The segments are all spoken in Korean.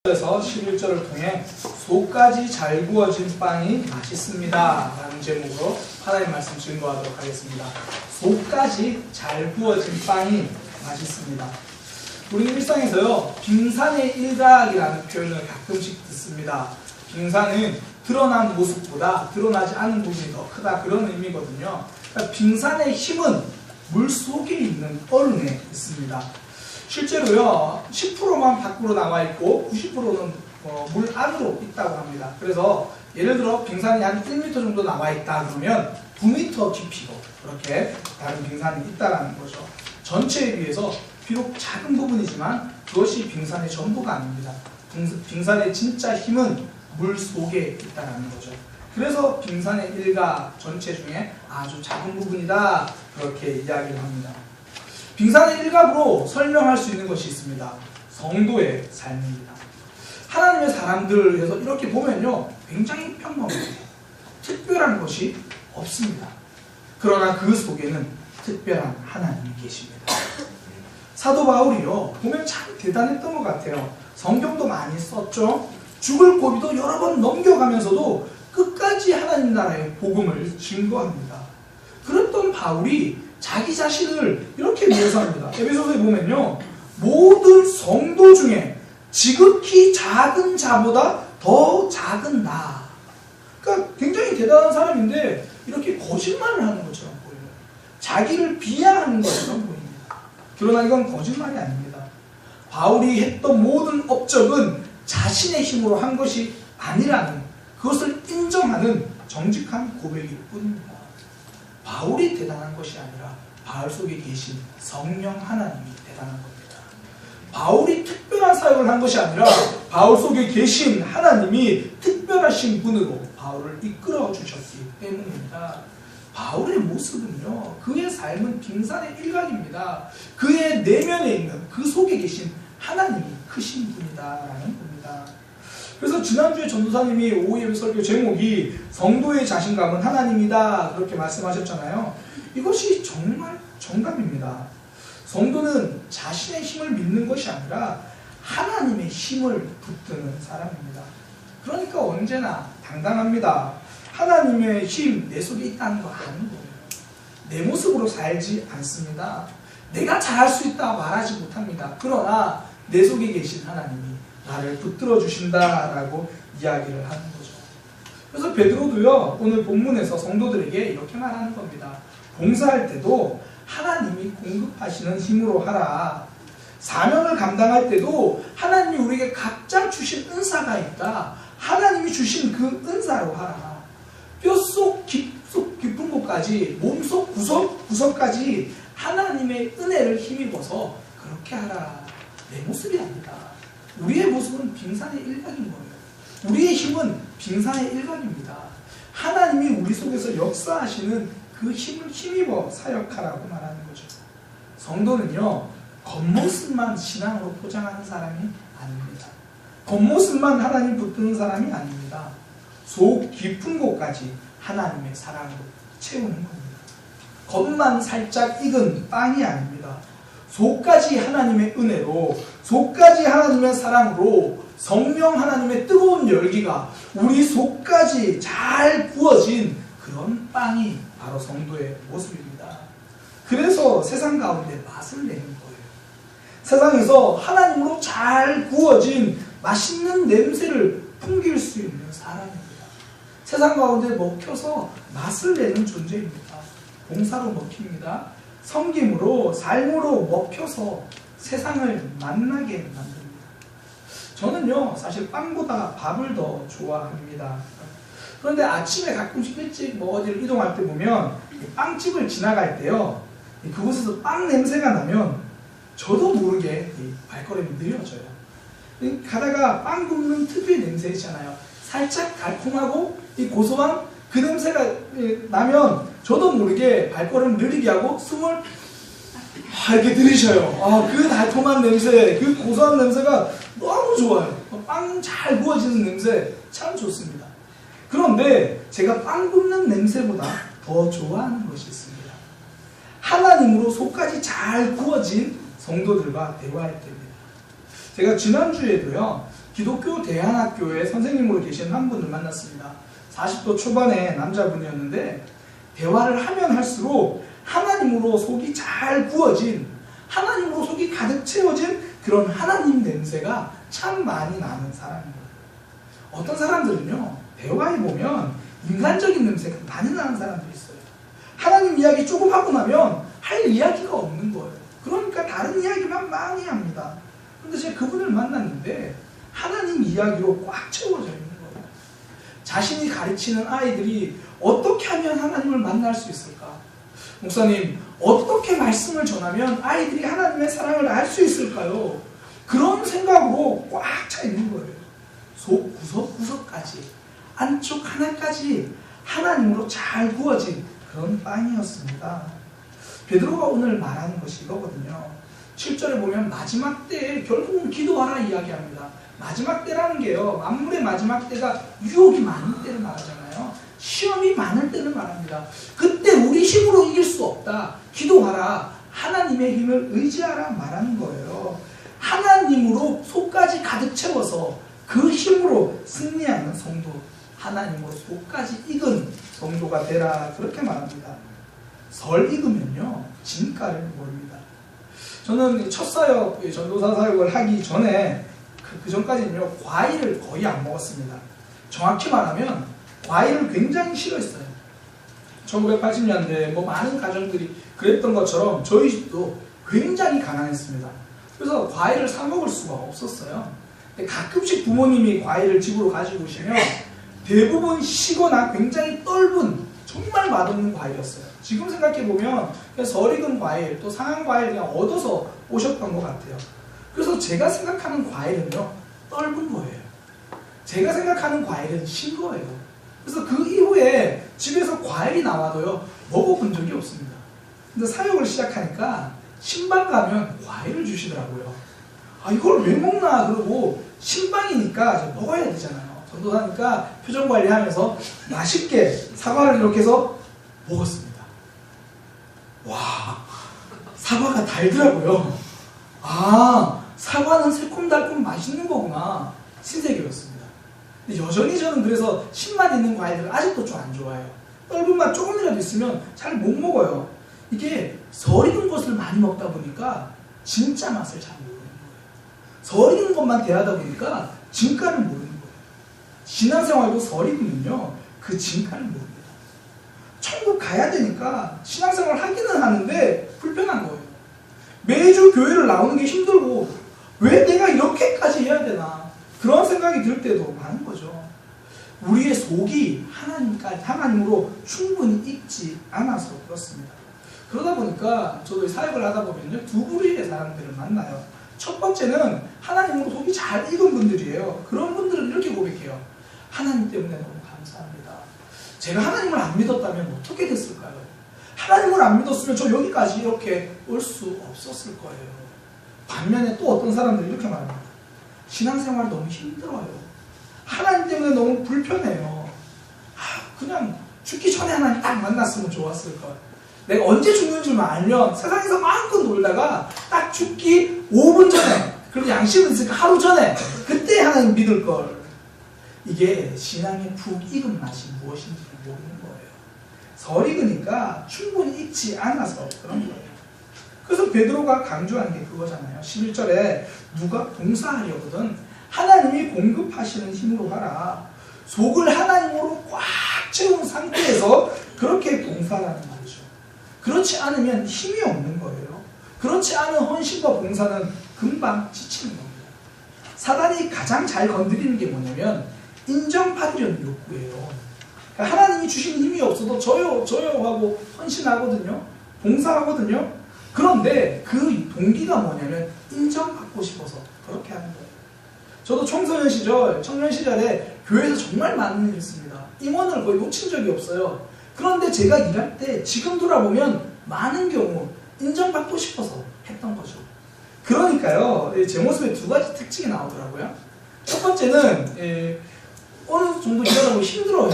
그래서 11절을 통해 속까지 잘 구워진 빵이 맛있습니다 라는 제목으로 하나님 말씀 증거하도록 하겠습니다. 속까지 잘 구워진 빵이 맛있습니다. 우리는 일상에서요, 빙산의 일각이라는 표현을 가끔씩 듣습니다. 빙산은 드러난 모습보다 드러나지 않은 부분이 더 크다, 그런 의미거든요. 그러니까 빙산의 힘은 물 속에 있는 얼음에 있습니다. 실제로요, 10%만 밖으로 나와 있고 90%는 물 안으로 있다고 합니다. 그래서 예를 들어 빙산이 한 1m 정도 나와 있다 그러면 9m 깊이로 그렇게 다른 빙산이 있다는 거죠. 전체에 비해서 비록 작은 부분이지만 그것이 빙산의 전부가 아닙니다. 빙산의 진짜 힘은 물 속에 있다는 거죠. 그래서 빙산의 일각 전체 중에 아주 작은 부분이다, 그렇게 이야기를 합니다. 빙산의 일각으로 설명할 수 있는 것이 있습니다. 성도의 삶입니다. 하나님의 사람들에서 이렇게 보면요, 굉장히 평범해요. 특별한 것이 없습니다. 그러나 그 속에는 특별한 하나님이 계십니다. 사도 바울이요, 보면 참 대단했던 것 같아요. 성경도 많이 썼죠. 죽을 고비도 여러 번 넘겨가면서도 끝까지 하나님 나라의 복음을 증거합니다. 그랬던 바울이 자기 자신을 이렇게 묘사합니다. 에베소서에 보면요, 모든 성도 중에 지극히 작은 자보다 더 작은 나. 그러니까 굉장히 대단한 사람인데 이렇게 거짓말을 하는 것처럼 보여요. 자기를 비하하는 것처럼 보입니다. 그러나 이건 거짓말이 아닙니다. 바울이 했던 모든 업적은 자신의 힘으로 한 것이 아니라는, 그것을 인정하는 정직한 고백일 뿐입니다. 바울이 대단한 것이 아니라 바울 속에 계신 성령 하나님이 대단한 겁니다. 바울이 특별한 사역을 한 것이 아니라 바울 속에 계신 하나님이 특별하신 분으로 바울을 이끌어 주셨기 때문입니다. 바울의 모습은요, 그의 삶은 빙산의 일각입니다. 그의 내면에 있는 그 속에 계신 하나님이 크신 분이다라는 겁니다. 그래서 지난주에 전도사님이 오후 예배 설교 제목이 성도의 자신감은 하나님이다, 그렇게 말씀하셨잖아요. 이것이 정말 정답입니다. 성도는 자신의 힘을 믿는 것이 아니라 하나님의 힘을 붙드는 사람입니다. 그러니까 언제나 당당합니다. 하나님의 힘 내 속에 있다는 거 아는 거예요. 내 모습으로 살지 않습니다. 내가 잘할 수 있다 말하지 못합니다. 그러나 내 속에 계신 하나님이 나를 붙들어 주신다라고 이야기를 하는 거죠. 그래서 베드로도요, 오늘 본문에서 성도들에게 이렇게 말하는 겁니다. 봉사할 때도 하나님이 공급하시는 힘으로 하라. 사명을 감당할 때도 하나님이 우리에게 각자 주신 은사가 있다. 하나님이 주신 그 은사로 하라. 뼛속 깊은 곳까지, 몸속 구석까지 하나님의 은혜를 힘입어서 그렇게 하라. 내 모습이 아니다. 우리의 모습은 빙산의 일각인 거예요. 우리의 힘은 빙산의 일각입니다. 하나님이 우리 속에서 역사하시는 그 힘을 힘입어 사역하라고 말하는 거죠. 성도는요, 겉모습만 신앙으로 포장하는 사람이 아닙니다. 겉모습만 하나님 붙드는 사람이 아닙니다. 속 깊은 곳까지 하나님의 사랑으로 채우는 겁니다. 겉만 살짝 익은 빵이 아닙니다. 속까지 하나님의 은혜로, 속까지 하나님의 사랑으로 성령 하나님의 뜨거운 열기가 우리 속까지 잘 구워진 그런 빵이 바로 성도의 모습입니다. 그래서 세상 가운데 맛을 내는 거예요. 세상에서 하나님으로 잘 구워진 맛있는 냄새를 풍길 수 있는 사람입니다. 세상 가운데 먹혀서 맛을 내는 존재입니다. 봉사로 먹힙니다. 섬김으로, 삶으로 먹혀서 세상을 만나게 만듭니다. 저는요, 사실 빵보다 밥을 더 좋아합니다. 그런데 아침에 가끔씩 일찍 어디를 이동할 때 보면 빵집을 지나갈 때요, 그곳에서 빵 냄새가 나면 저도 모르게 발걸음이 느려져요. 가다가 빵 굽는 특유의 냄새 있잖아요. 살짝 달콤하고 이 고소한 그 냄새가 나면 저도 모르게 발걸음을 느리게 하고 숨을 이렇게 들이셔요. 그 달콤한 냄새, 그 고소한 냄새가 너무 좋아요. 빵 잘 구워지는 냄새 참 좋습니다. 그런데 제가 빵 굽는 냄새보다 더 좋아하는 것이 있습니다. 하나님으로 속까지 잘 구워진 성도들과 대화할 때입니다. 제가 지난주에도요, 기독교 대안학교에 선생님으로 계신 한 분을 만났습니다. 40도 초반의 남자분이었는데 대화를 하면 할수록 하나님으로 속이 잘 구워진, 하나님으로 속이 가득 채워진 그런 하나님 냄새가 참 많이 나는 사람입니다. 어떤 사람들은요, 대화해보면 인간적인 냄새가 많이 나는 사람들이 있어요. 하나님 이야기 조금 하고 나면 할 이야기가 없는 거예요. 그러니까 다른 이야기만 많이 합니다. 그런데 제가 그분을 만났는데 하나님 이야기로 꽉 채워져 있는 거예요. 자신이 가르치는 아이들이 어떻게 하면 하나님을 만날 수 있을까? 목사님, 어떻게 말씀을 전하면 아이들이 하나님의 사랑을 알 수 있을까요? 그런 생각으로 꽉 차 있는 거예요. 속 구석구석까지, 안쪽 하나까지 하나님으로 잘 구워진 그런 빵이었습니다. 베드로가 오늘 말하는 것이 이거거든요. 7절에 보면 마지막 때에 결국은 기도하라 이야기합니다. 마지막 때라는 게요, 만물의 마지막 때가 유혹이 많은 때를 말하잖아요. 시험이 많을 때를 말합니다. 그때 우리 힘으로 이길 수 없다. 기도하라. 하나님의 힘을 의지하라 말하는 거예요. 하나님으로 속까지 가득 채워서 그 힘으로 승리하는 성도, 하나님으로 속까지 익은 성도가 되라, 그렇게 말합니다. 설 익으면요, 진가를 모릅니다. 저는 첫 사역, 전도사 사역을 하기 전에 그 전까지는요, 과일을 거의 안 먹었습니다. 정확히 말하면 과일을 굉장히 싫어했어요. 1980년대 많은 가정들이 그랬던 것처럼 저희 집도 굉장히 가난했습니다. 그래서 과일을 사 먹을 수가 없었어요. 근데 가끔씩 부모님이 과일을 집으로 가지고 오시면 대부분 시거나 굉장히 떫은 정말 맛없는 과일이었어요. 지금 생각해보면 설 익은 과일, 또 상한 과일 그냥 얻어서 오셨던 것 같아요. 그래서 제가 생각하는 과일은요, 떫은 거예요. 제가 생각하는 과일은 신 거예요. 그래서 그 이후에 집에서 과일이 나와도요, 먹어본 적이 없습니다. 근데 사역을 시작하니까 신방 가면 과일을 주시더라고요. 아, 이걸 왜 먹나? 그러고 신방이니까 먹어야 되잖아요. 전도사니까 표정 관리하면서 맛있게 사과를 이렇게 해서 먹었습니다. 와, 사과가 달더라고요. 아, 사과는 새콤달콤 맛있는 거구나. 신세계였습니다. 근데 여전히 저는 그래서 신맛 있는 과일들을 아직도 좀 안 좋아해요. 떫은 맛 조금이라도 있으면 잘 못 먹어요. 이게 설 익은 것을 많이 먹다 보니까 진짜 맛을 잘 모르는 거예요. 설 익은 것만 대하다 보니까 진가를 모르는 거예요. 신앙생활도 설 익으면요, 그 진가를 모릅니다. 천국 가야 되니까 신앙생활 하기는 하는데 불편한 거예요. 매주 교회를 나오는 게 힘들고 왜 내가 이렇게까지 해야 되나, 그런 생각이 들 때도 많은 거죠. 우리의 속이 하나님으로 충분히 익지 않아서 그렇습니다. 그러다 보니까 저도 사역을 하다 보면요, 두 부류의 사람들을 만나요. 첫 번째는 하나님으로 속이 잘 익은 분들이에요. 그런 분들은 이렇게 고백해요. 하나님 때문에 너무 감사합니다. 제가 하나님을 안 믿었다면 어떻게 됐을까요? 하나님을 안 믿었으면 저 여기까지 이렇게 올 수 없었을 거예요. 반면에 또 어떤 사람들이 이렇게 말합니다. 신앙생활이 너무 힘들어요. 하나님 때문에 너무 불편해요. 그냥 죽기 전에 하나님 딱 만났으면 좋았을 걸. 내가 언제 죽는 줄만 알면 세상에서 마음껏 놀다가 딱 죽기 5분 전에, 그리고 양심은 있으니까 하루 전에, 그때 하나님 믿을 걸. 이게 신앙의 푹 익은 맛이 무엇인지 모르는 거예요. 설 익으니까 충분히 익지 않아서 그런 거예요. 그래서 베드로가 강조한 게 그거잖아요. 11절에 누가 봉사하려거든 하나님이 공급하시는 힘으로 하라. 속을 하나님으로 꽉 채운 상태에서 그렇게 봉사하는 말이죠. 그렇지 않으면 힘이 없는 거예요. 그렇지 않은 헌신과 봉사는 금방 지치는 겁니다. 사단이 가장 잘 건드리는 게 뭐냐면 인정받으려는 욕구예요. 그러니까 하나님이 주신 힘이 없어도 저요 하고 헌신하거든요. 봉사하거든요. 그런데 그 동기가 뭐냐면 인정받고 싶어서 그렇게 하는 거예요. 저도 청소년 시절, 청년 시절에 교회에서 정말 많은 일을 했습니다. 임원을 거의 놓친 적이 없어요. 그런데 제가 일할 때 지금 돌아보면 많은 경우 인정받고 싶어서 했던 거죠. 그러니까요, 제 모습에 두 가지 특징이 나오더라고요. 첫 번째는 어느 정도 일하다 보면 힘들어요.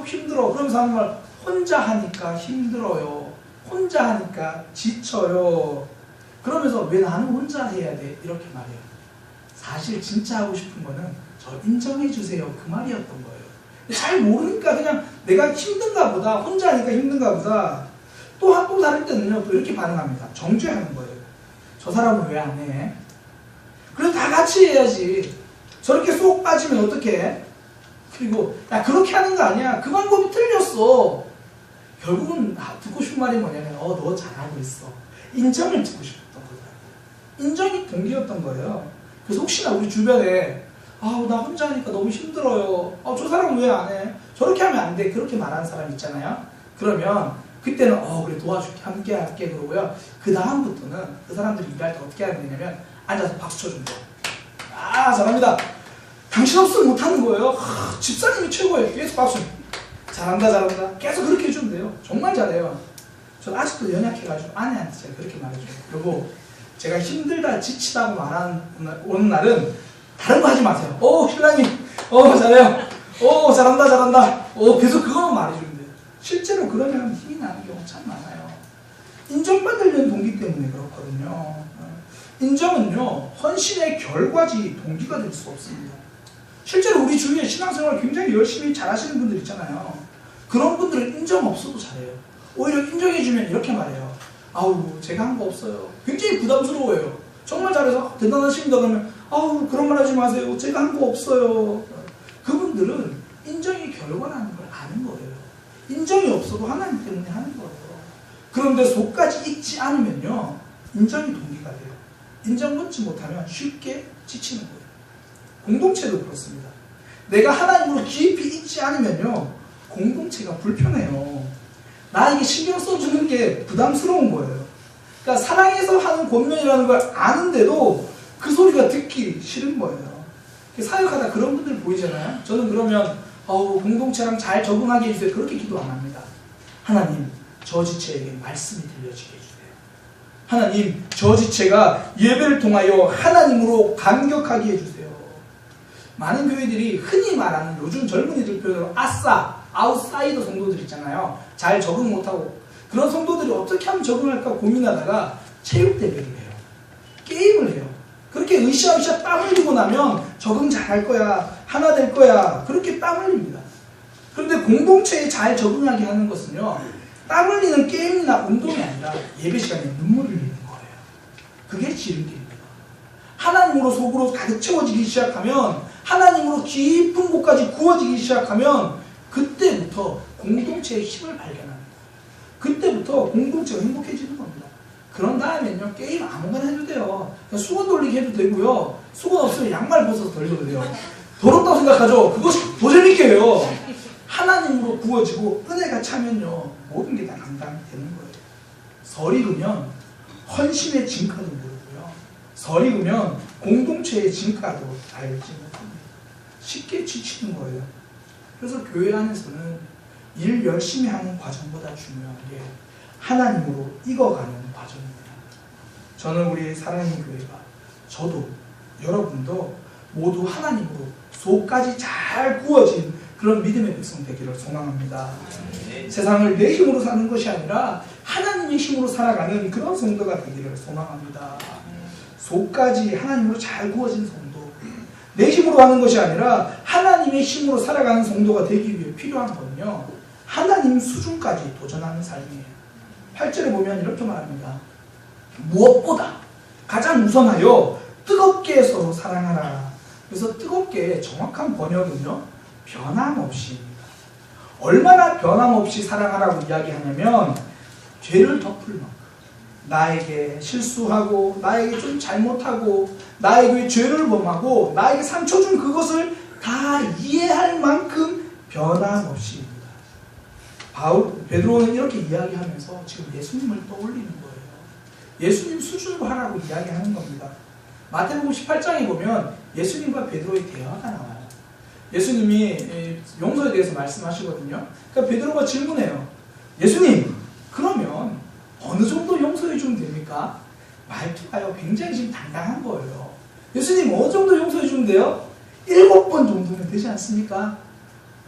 힘들어. 그러면서 하는 말, 혼자 하니까 힘들어요. 혼자 하니까 지쳐요. 그러면서 왜 나는 혼자 해야 돼? 이렇게 말해요. 사실 진짜 하고 싶은 거는 저 인정해 주세요 그 말이었던 거예요. 잘 모르니까 그냥 내가 힘든가 보다, 혼자 하니까 힘든가 보다. 또 다를 때는요 또 이렇게 반응합니다. 정죄하는 거예요. 저 사람은 왜 안 해? 그래도 다 같이 해야지. 저렇게 쏙 빠지면 어떡해? 그리고 야 그렇게 하는 거 아니야. 그 방법이 틀렸어. 결국은 듣고 싶은 말이 뭐냐면 너 잘하고 있어. 인정을 듣고 싶었던 거더라고요. 인정이 동기였던 거예요. 그래서 혹시나 우리 주변에 나 혼자 하니까 너무 힘들어요. 저 사람은 왜 안 해? 저렇게 하면 안 돼. 그렇게 말하는 사람 있잖아요. 그러면 그때는 그래 도와줄게. 함께 할게. 그러고요. 그 다음부터는 그 사람들이 일할 때 어떻게 하면 되냐면 앉아서 박수 쳐준다. 잘합니다. 당신 없으면 못하는 거예요. 집사님이 최고예요. 계속 박수. 잘한다. 계속 그렇게 해주면 돼요. 정말 잘해요. 저 아직도 연약해가지고 아내한테 제가 그렇게 말해줘요. 그리고 제가 힘들다 지치다고 말하는 오는 날은 다른 거 하지 마세요. 신랑님 잘해요. 잘한다. 계속 그거만 말해주면 돼요. 실제로 그러면 힘이 나는 경우 참 많아요. 인정받으려는 동기 때문에 그렇거든요. 인정은요 헌신의 결과지 동기가 될 수 없습니다. 실제로 우리 주위에 신앙생활 굉장히 열심히 잘하시는 분들 있잖아요. 그런 분들은 인정 없어도 잘해요. 오히려 인정해주면 이렇게 말해요. 제가 한 거 없어요. 굉장히 부담스러워요. 정말 잘해서 대단하십니다. 그러면 그런 말 하지 마세요. 제가 한 거 없어요. 그분들은 인정이 결과라는 걸 아는 거예요. 인정이 없어도 하나님 때문에 하는 거예요. 그런데 속까지 익지 않으면요 인정이 동기가 돼요. 인정받지 못하면 쉽게 지치는 거예요. 공동체도 그렇습니다. 내가 하나님으로 깊이 있지 않으면요 공동체가 불편해요. 나에게 신경 써주는 게 부담스러운 거예요. 그러니까 사랑해서 하는 권면이라는 걸 아는데도 그 소리가 듣기 싫은 거예요. 사역하다 그런 분들 보이잖아요. 저는 그러면 공동체랑 잘 적응하게 해주세요. 그렇게 기도 안 합니다. 하나님 저 지체에게 말씀이 들려지게 해주세요. 하나님 저 지체가 예배를 통하여 하나님으로 감격하게 해주세요. 많은 교회들이 흔히 말하는 요즘 젊은이들 표현으로 아웃사이더 성도들 있잖아요. 잘 적응 못하고 그런 성도들이 어떻게 하면 적응할까 고민하다가 체육대회를 해요. 게임을 해요. 그렇게 으쌰으쌰 땀 흘리고 나면 적응 잘할 거야. 하나 될 거야. 그렇게 땀 흘립니다. 그런데 공동체에 잘 적응하게 하는 것은요 땀 흘리는 게임이나 운동이 아니라 예배 시간에 눈물을 흘리는 거예요. 그게 지름길입니다. 하나님으로 속으로 가득 채워지기 시작하면 하나님으로 깊은 곳까지 구워지기 시작하면 그때부터 공동체의 힘을 발견합니다. 그때부터 공동체가 행복해지는 겁니다. 그런 다음에는요 게임 아무거나 해도 돼요. 수건 돌리기 해도 되고요. 수건 없으면 양말 벗어서 돌려도 돼요. 더럽다고 생각하죠? 그거 더 재밌게 해요. 하나님으로 구워지고 은혜가 차면요 모든 게 다 감당이 되는 거예요. 설 익으면 헌신의 진가도 모르고요. 설 익으면 공동체의 진가도 알지 못합니다. 쉽게 지치는 거예요. 그래서 교회 안에서는 일 열심히 하는 과정보다 중요한 게 하나님으로 익어가는 과정입니다. 저는 우리 사랑하는 교회가 저도 여러분도 모두 하나님으로 속까지 잘 구워진 그런 믿음의 백성 되기를 소망합니다. 세상을 내 힘으로 사는 것이 아니라 하나님의 힘으로 살아가는 그런 성도가 되기를 소망합니다. 속까지 하나님으로 잘 구워진 성도, 내 힘으로 하는 것이 아니라 하나님의 힘으로 살아가는 성도가 되기 위해 필요한 건요 하나님 수준까지 도전하는 삶이에요. 8절에 보면 이렇게 말합니다. 무엇보다 가장 우선하여 뜨겁게 서로 사랑하라. 그래서 뜨겁게 정확한 번역은요 변함없이입니다. 얼마나 변함없이 사랑하라고 이야기하냐면 죄를 덮을 만큼 나에게 실수하고 나에게 좀 잘못하고 나에게 죄를 범하고 나에게 상처 준 그것을 다 이해할 만큼 변함없이입니다. 베드로는 이렇게 이야기하면서 지금 예수님을 떠올리는 거예요. 예수님 수준으로 하라고 이야기하는 겁니다. 마태복음 18장에 보면 예수님과 베드로의 대화가 나와요. 예수님이 용서에 대해서 말씀하시거든요. 그러니까 베드로가 질문해요. 예수님, 그러면 어느 정도 용서해 주면 됩니까? 말투가요 굉장히 지금 당당한 거예요. 예수님 어느 정도 용서해 주면 돼요? 7번 정도면 되지 않습니까?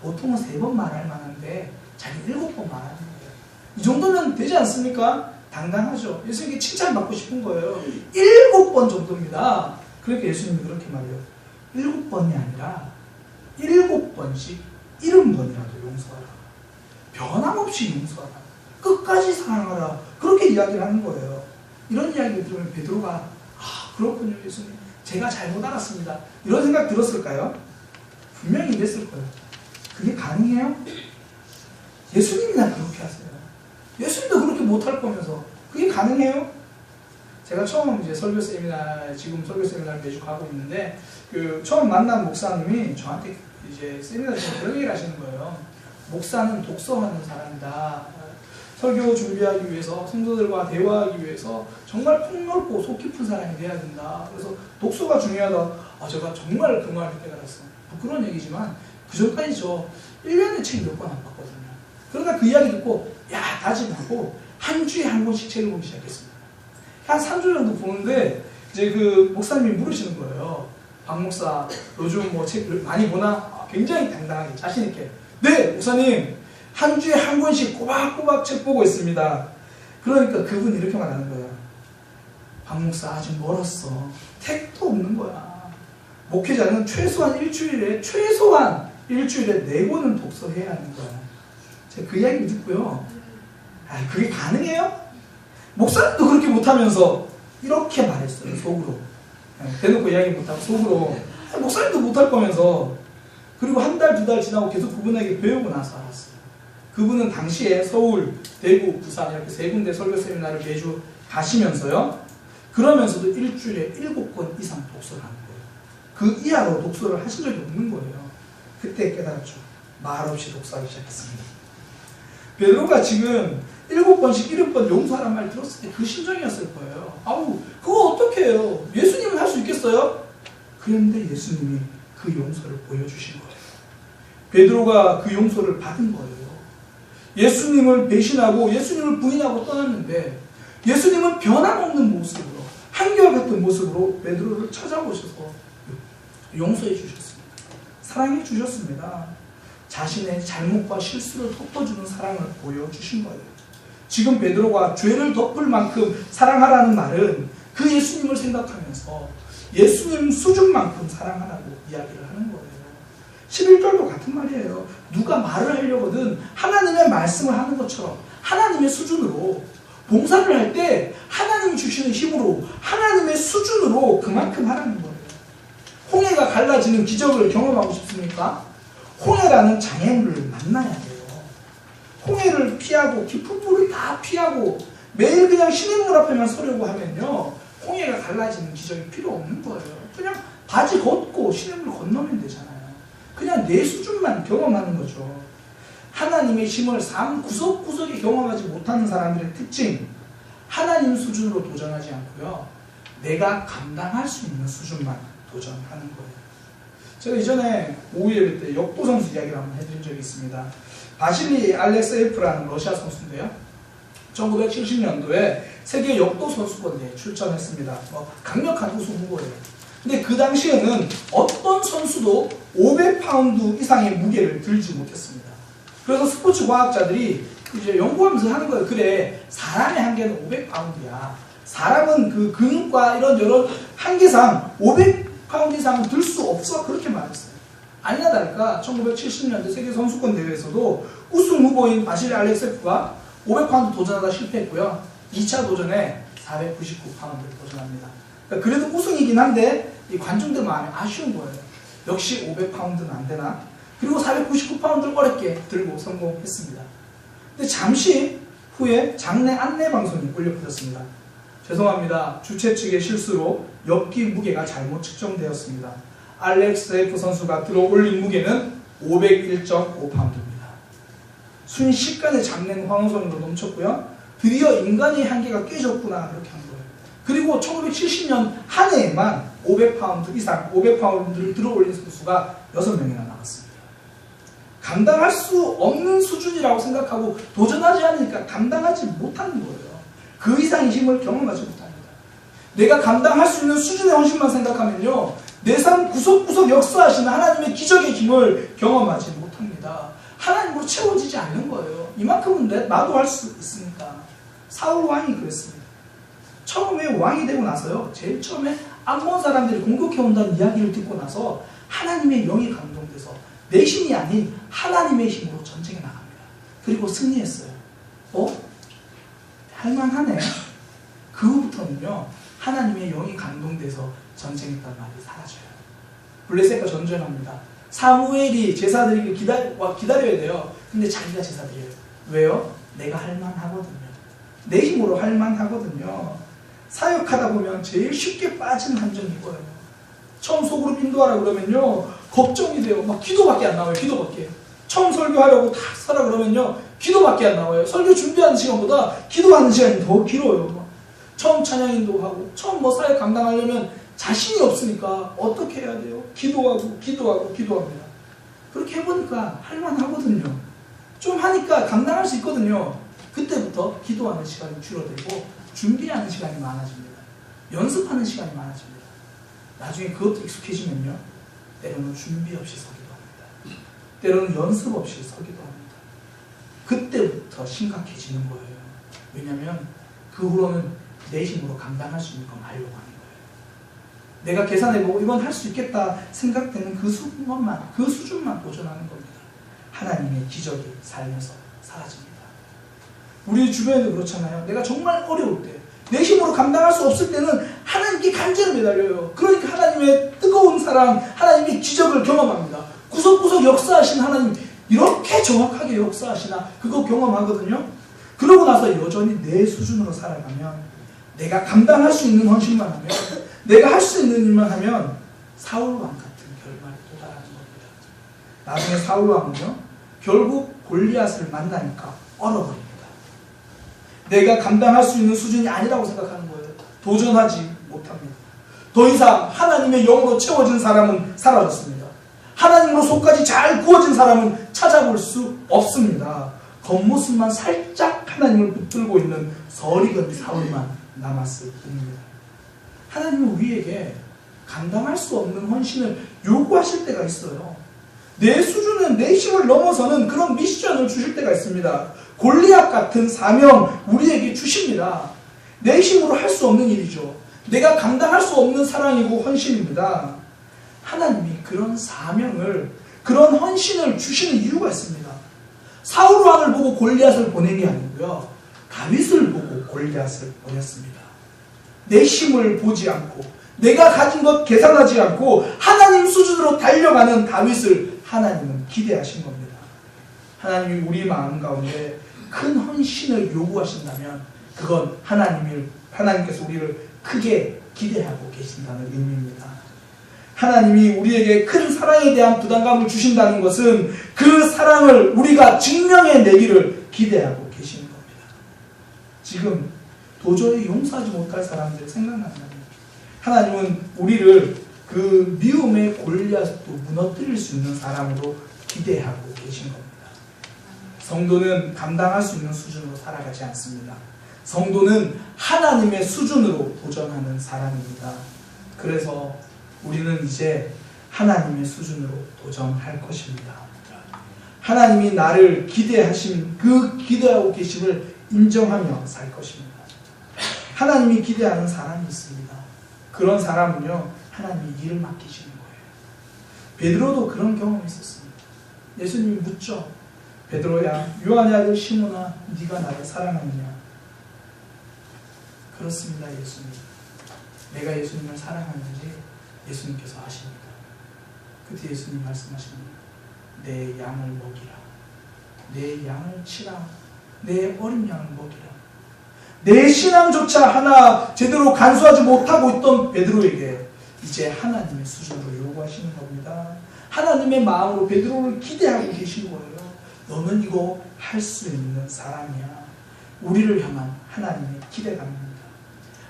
보통은 3번 말할 만한데 자기 7번 말하는 거예요. 이 정도면 되지 않습니까? 당당하죠. 예수님께 칭찬받고 싶은 거예요. 7번 정도입니다. 그러니까 예수님이 그렇게 말해요. 7번이 아니라 7번씩 70번이라도 용서하라. 변함없이 용서하라. 끝까지 사랑하라. 그렇게 이야기를 하는 거예요. 이런 이야기를 들으면 베드로가 아 그렇군요 예수님. 제가 잘못 알았습니다. 이런 생각 들었을까요? 분명히 이랬을 거예요. 그게 가능해요? 예수님이나 그렇게 하세요. 예수님도 그렇게 못할 거면서 그게 가능해요? 제가 처음 이제 설교 세미나, 지금 설교 세미나를 매주 가고 있는데, 처음 만난 목사님이 저한테 이제 세미나 중에 그런 얘기를 하시는 거예요. 목사는 독서하는 사람이다. 설교 준비하기 위해서, 성도들과 대화하기 위해서 정말 폭넓고 속 깊은 사람이 돼야 된다. 그래서 독서가 중요하다. 아, 제가 정말 그 말을 깨달았어요. 부끄러운 얘기지만, 그 전까지 저 1년에 책 몇 권 안 봤거든요. 그러다 그 이야기 듣고, 야, 다짐하고, 한 주에 한 권씩 책을 보기 시작했습니다. 한 3주 정도 보는데 이제 그 목사님이 물으시는 거예요. 박 목사 요즘 뭐 책 많이 보나? 아, 굉장히 당당하게 자신 있게 네 목사님 한 주에 한 권씩 꼬박꼬박 책 보고 있습니다. 그러니까 그분이 이렇게 말하는 거예요. 박 목사 아직 멀었어. 택도 없는 거야. 목회자는 최소한 일주일에 4권은 독서해야 하는 거야. 제가 그 이야기를 듣고요. 아, 그게 가능해요? 목사님도 그렇게 못하면서 이렇게 말했어요. 속으로. 대놓고 이야기 못하고 속으로. 목사님도 못할 거면서. 그리고 한 달, 2달 지나고 계속 그분에게 배우고 나서 알았어요. 그분은 당시에 서울, 대구, 부산 이렇게 3군데 설교 세미나를 매주 가시면서요. 그러면서도 일주일에 7권 이상 독서를 하는 거예요. 그 이하로 독서를 하신 적이 없는 거예요. 그때 깨달았죠. 말없이 독서하기 시작했습니다. 베드로가 지금 7번씩 7번 용서하란 말 들었을 때 그 심정이었을 거예요. 아우, 그거 어떻게 해요? 예수님은 할 수 있겠어요? 그런데 예수님이 그 용서를 보여주신 거예요. 베드로가 그 용서를 받은 거예요. 예수님을 배신하고 예수님을 부인하고 떠났는데 예수님은 변함없는 모습으로, 한결같은 모습으로 베드로를 찾아오셔서 용서해 주셨습니다. 사랑해 주셨습니다. 자신의 잘못과 실수를 덮어주는 사랑을 보여주신 거예요. 지금 베드로가 죄를 덮을 만큼 사랑하라는 말은 그 예수님을 생각하면서 예수님 수준만큼 사랑하라고 이야기를 하는 거예요. 11절도 같은 말이에요. 누가 말을 하려거든 하나님의 말씀을 하는 것처럼 하나님의 수준으로 봉사를 할 때 하나님이 주시는 힘으로 하나님의 수준으로 그만큼 하라는 거예요. 홍해가 갈라지는 기적을 경험하고 싶습니까? 홍해라는 장애물을 만나야 돼요. 홍해를 피하고 깊은 물을 다 피하고 매일 그냥 신의 물 앞에만 서려고 하면요. 홍해가 갈라지는 기적이 필요 없는 거예요. 그냥 바지 걷고 신의 물 건너면 되잖아요. 그냥 내 수준만 경험하는 거죠. 하나님의 힘을 삶 구석구석에 경험하지 못하는 사람들의 특징, 하나님 수준으로 도전하지 않고요. 내가 감당할 수 있는 수준만 도전하는 거예요. 제가 이전에 오후 예배 때 역도 선수 이야기를 한번 해드린 적이 있습니다. 바실리 알렉세예프라는 러시아 선수인데요. 1970년도에 세계 역도 선수권대회에 출전했습니다. 강력한 우승 후보예요. 근데 그 당시에는 어떤 선수도 500파운드 이상의 무게를 들지 못했습니다. 그래서 스포츠 과학자들이 이제 연구하면서 하는 거예요. 그래, 사람의 한계는 500파운드야. 사람은 그 근육과 이런 여러 한계상 500파운드 이상은 들 수 없어. 그렇게 말했어요. 아니나 다를까 1970년대 세계 선수권 대회에서도 우승 후보인 바실리 알렉세프가 500파운드 도전하다 실패했고요. 2차 도전에 499파운드를 도전합니다. 그러니까 그래도 우승이긴 한데 이 관중들 마음이 아쉬운 거예요. 역시 500파운드는 안 되나? 그리고 499파운드를 어렵게 들고 성공했습니다. 근데 잠시 후에 장내 안내 방송이 올려드렸습니다. 죄송합니다. 주최 측의 실수로 엽기 무게가 잘못 측정되었습니다. 알렉세이프 선수가 들어 올린 무게는 501.5파운드입니다. 순식간에 장내는 황호성으로 넘쳤고요. 드디어 인간의 한계가 깨졌구나 그렇게 한 거예요. 그리고 1970년 한 해에만 500파운드 이상, 500파운드를 들어 올린 선수가 6명이나 나왔습니다. 감당할 수 없는 수준이라고 생각하고 도전하지 않으니까 감당하지 못하는 거예요. 그 이상의 힘을 경험하지 못합니다. 내가 감당할 수 있는 수준의 헌신만 생각하면요. 내 삶 구석구석 역사하시는 하나님의 기적의 힘을 경험하지 못합니다. 하나님으로 채워지지 않는 거예요. 이만큼은 나도 할 수 있으니까. 사울 왕이 그랬습니다. 처음에 왕이 되고 나서요. 제일 처음에 안 본 사람들이 공격해온다는 이야기를 듣고 나서 하나님의 영이 감동돼서 내 힘이 아닌 하나님의 힘으로 전쟁에 나갑니다. 그리고 승리했어요. 할만하네. 그 후부터는요, 하나님의 영이 감동돼서 전쟁했다는 말이 사라져요. 블레셋과 전쟁합니다. 사무엘이 제사 드리기 기다려야 돼요. 근데 자기가 제사 드려요. 왜요? 내가 할만하거든요. 내 힘으로 할만하거든요. 사역하다 보면 제일 쉽게 빠지는 함정이 이거예요. 처음 소그룹 인도하라 그러면요, 걱정이 돼요. 막 기도밖에 안 나와요. 기도밖에. 처음 설교하려고 다 서라 그러면요, 기도밖에 안 나와요. 설교 준비하는 시간보다 기도하는 시간이 더 길어요. 처음 찬양 인도하고 처음 사역 감당하려면 자신이 없으니까 어떻게 해야 돼요? 기도합니다. 그렇게 해보니까 할만하거든요. 좀 하니까 감당할 수 있거든요. 그때부터 기도하는 시간이 줄어들고 준비하는 시간이 많아집니다. 연습하는 시간이 많아집니다. 나중에 그것도 익숙해지면요, 때로는 준비 없이 서기도 합니다. 때로는 연습 없이 서기도 합니다. 그때부터 심각해지는 거예요. 왜냐하면 그 후로는 내 힘으로 감당할 수 있는 건 하려고 하는 거예요. 내가 계산해보고 이건 할 수 있겠다 생각되는 그 수준만 도전하는 겁니다. 하나님의 기적이 삶에서 사라집니다. 우리 주변에도 그렇잖아요. 내가 정말 어려울 때, 내 힘으로 감당할 수 없을 때는 하나님께 간절히 매달려요. 그러니까 하나님의 뜨거운 사랑, 하나님의 기적을 경험합니다. 구석구석 역사하신 하나님, 이렇게 정확하게 역사하시나 그거 경험하거든요. 그러고 나서 여전히 내 수준으로 살아가면, 내가 감당할 수 있는 헌신만 하면, 내가 할 수 있는 일만 하면 사울왕 같은 결말에 도달하는 겁니다. 나중에 사울왕은요, 결국 골리앗을 만나니까 얼어버립니다. 내가 감당할 수 있는 수준이 아니라고 생각하는 거예요. 도전하지 못합니다. 더 이상 하나님의 영으로 채워진 사람은 사라졌습니다. 하나님으로 속까지 잘 구워진 사람은 찾아볼 수 없습니다. 겉모습만 살짝 하나님을 붙들고 있는 서리건 사울만 남았을 뿐입니다. 하나님은 우리에게 감당할 수 없는 헌신을 요구하실 때가 있어요. 내 수준은, 내 힘을 넘어서는 그런 미션을 주실 때가 있습니다. 골리앗 같은 사명 우리에게 주십니다. 내 힘으로 할 수 없는 일이죠. 내가 감당할 수 없는 사랑이고 헌신입니다. 하나님이 그런 사명을, 그런 헌신을 주시는 이유가 있습니다. 사울 왕을 보고 골리앗을 보낸 게 아니고요, 다윗을 보고 골리앗을 보냈습니다. 내 힘을 보지 않고, 내가 가진 것 계산하지 않고 하나님 수준으로 달려가는 다윗을 하나님은 기대하신 겁니다. 하나님이 우리 마음 가운데 큰 헌신을 요구하신다면 그건 하나님께서 우리를 크게 기대하고 계신다는 의미입니다. 하나님이 우리에게 큰 사랑에 대한 부담감을 주신다는 것은 그 사랑을 우리가 증명해내기를 기대하고 계시는 겁니다. 지금 도저히 용서하지 못할 사람들 생각난다면 하나님은 우리를 그 미움의 골리앗도 무너뜨릴 수 있는 사람으로 기대하고 계신 겁니다. 성도는 감당할 수 있는 수준으로 살아가지 않습니다. 성도는 하나님의 수준으로 도전하는 사람입니다. 그래서 우리는 이제 하나님의 수준으로 도전할 것입니다. 하나님이 나를 기대하신 그 기대하고 계심을 인정하며 살 것입니다. 하나님이 기대하는 사람이 있습니다. 그런 사람은요, 하나님이 일을 맡기시는 거예요. 베드로도 그런 경험이 있었습니다. 예수님이 묻죠. 베드로야, 요한의 아들 시몬아, 네가 나를 사랑하느냐? 그렇습니다, 예수님. 내가 예수님을 사랑하는지 예수님께서 아십니다. 그때 예수님 말씀하십니다. 내 양을 먹이라. 내 양을 치라. 내 어린 양을 먹이라. 내 신앙조차 하나 제대로 간수하지 못하고 있던 베드로에게 이제 하나님의 수준으로 요구하시는 겁니다. 하나님의 마음으로 베드로를 기대하고 계신 거예요. 너는 이거 할 수 있는 사람이야. 우리를 향한 하나님의 기대감입니다.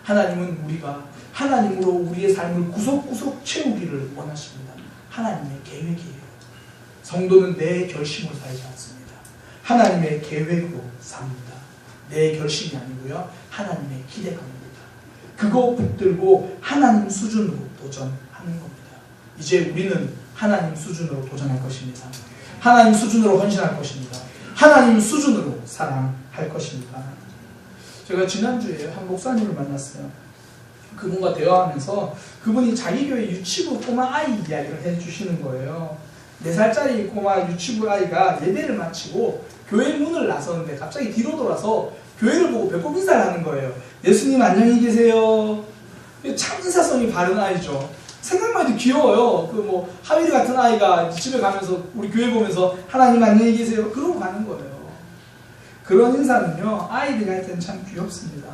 하나님은 우리가 하나님으로 우리의 삶을 구석구석 채우기를 원하십니다. 하나님의 계획이에요. 성도는 내 결심으로 살지 않습니다. 하나님의 계획으로 삽니다. 내 결심이 아니고요, 하나님의 기대감입니다. 그거 붙들고 하나님 수준으로 도전하는 겁니다. 이제 우리는 하나님 수준으로 도전할 것입니다. 하나님 수준으로 헌신할 것입니다. 하나님 수준으로 사랑할 것입니다. 제가 지난주에 한 목사님을 만났어요. 그분과 대화하면서 그분이 자기 교회 유치부 꼬마 아이 이야기를 해주시는 거예요. 4살짜리 꼬마 유치부 아이가 예배를 마치고 교회 문을 나서는데 갑자기 뒤로 돌아서 교회를 보고 배꼽 인사를 하는 거예요. 예수님 안녕히 계세요. 참 인사성이 바른 아이죠. 생각만 해도 귀여워요. 그 뭐 하윌이 같은 아이가 집에 가면서 우리 교회 보면서 하나님 안녕히 계세요. 그러고 가는 거예요. 그런 인사는요, 아이들이 할 때는 참 귀엽습니다.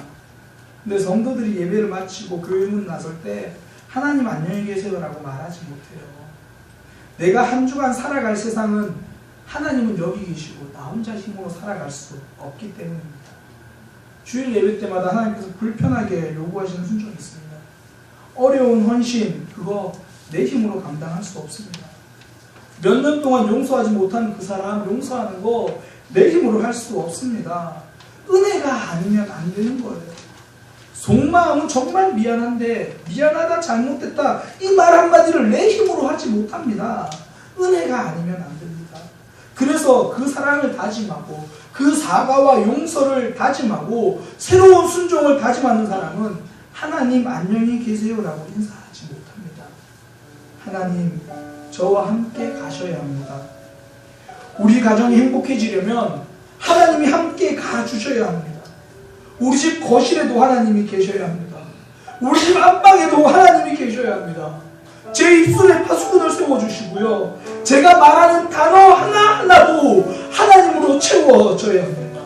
근데 성도들이 예배를 마치고 교회 문 나설 때 하나님 안녕히 계세요라고 말하지 못해요. 내가 한 주간 살아갈 세상은 하나님은 여기 계시고 나 혼자 힘으로 살아갈 수 없기 때문입니다. 주일 예배 때마다 하나님께서 불편하게 요구하시는 순종이 있습니다. 어려운 헌신, 그거 내 힘으로 감당할 수 없습니다. 몇 년 동안 용서하지 못한 그 사람 용서하는 거 내 힘으로 할 수 없습니다. 은혜가 아니면 안 되는 거예요. 속마음은 정말 미안한데 미안하다 잘못됐다 이 말 한마디를 내 힘으로 하지 못합니다. 은혜가 아니면 안 됩니다. 그래서 그 사랑을 다짐하고 그 사과와 용서를 다짐하고 새로운 순종을 다짐하는 사람은 하나님 안녕히 계세요라고 인사하지 못합니다. 하나님 저와 함께 가셔야 합니다. 우리 가정이 행복해지려면 하나님이 함께 가주셔야 합니다. 우리 집 거실에도 하나님이 계셔야 합니다. 우리 집 안방에도 하나님이 계셔야 합니다. 제 입술에 파수꾼을 세워주시고요. 제가 말하는 단어 하나하나도 하나님으로 채워져야 합니다.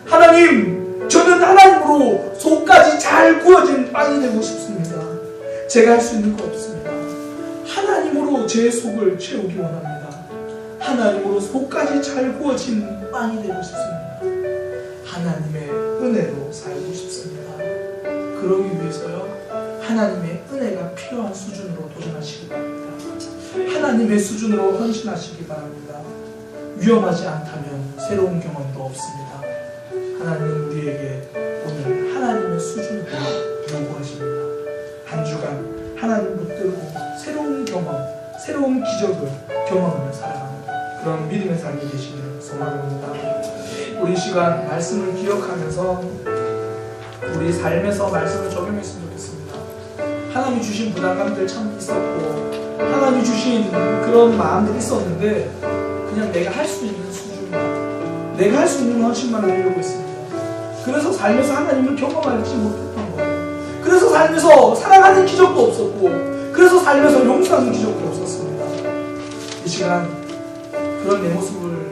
하나님, 저는 하나님으로 속까지 잘 구워진 빵이 되고 싶습니다. 제가 할 수 있는 거 없습니다. 하나님으로 제 속을 채우기 원합니다. 하나님으로 속까지 잘 구워진 빵이 되고 싶습니다. 하나님의 은혜로 살고 싶습니다. 그러기 위해서요, 하나님의 은혜가 필요한 수준으로 도전하시기 바랍니다. 하나님의 수준으로 헌신하시기 바랍니다. 위험하지 않다면 새로운 경험도 없습니다. 하나님은 우리에게 오늘 하나님의 수준으로 요구하십니다. 한 주간 하나님 붙들고 새로운 경험, 새로운 기적을 경험하며 살아가는 그런 믿음의 삶이 되시기를 소망합니다. 우리 시간 말씀을 기억하면서 우리 삶에서 말씀을 적용했으면 좋겠습니다. 하나님이 주신 부담감들 참 있었고 하나님이 주신 그런 마음들이 있었는데 그냥 내가 할 수 있는 수준만, 내가 할 수 있는 헌신만 하려고 했습니다. 그래서 삶에서 하나님을 경험하지 못했던 거예요. 그래서 삶에서 사랑하는 기적도 없었고 그래서 삶에서 용서하는 기적도 없었습니다. 이 시간 그런 내 모습을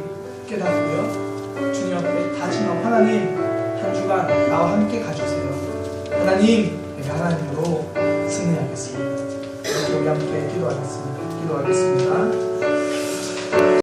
깨닫고요, 주님 앞에 다짐하고 하나님 한 주간 나와 함께 가주세요. 하나님, 내가 하나님으로 승리하겠습니다. 이렇게 우리 함께 기도하겠습니다.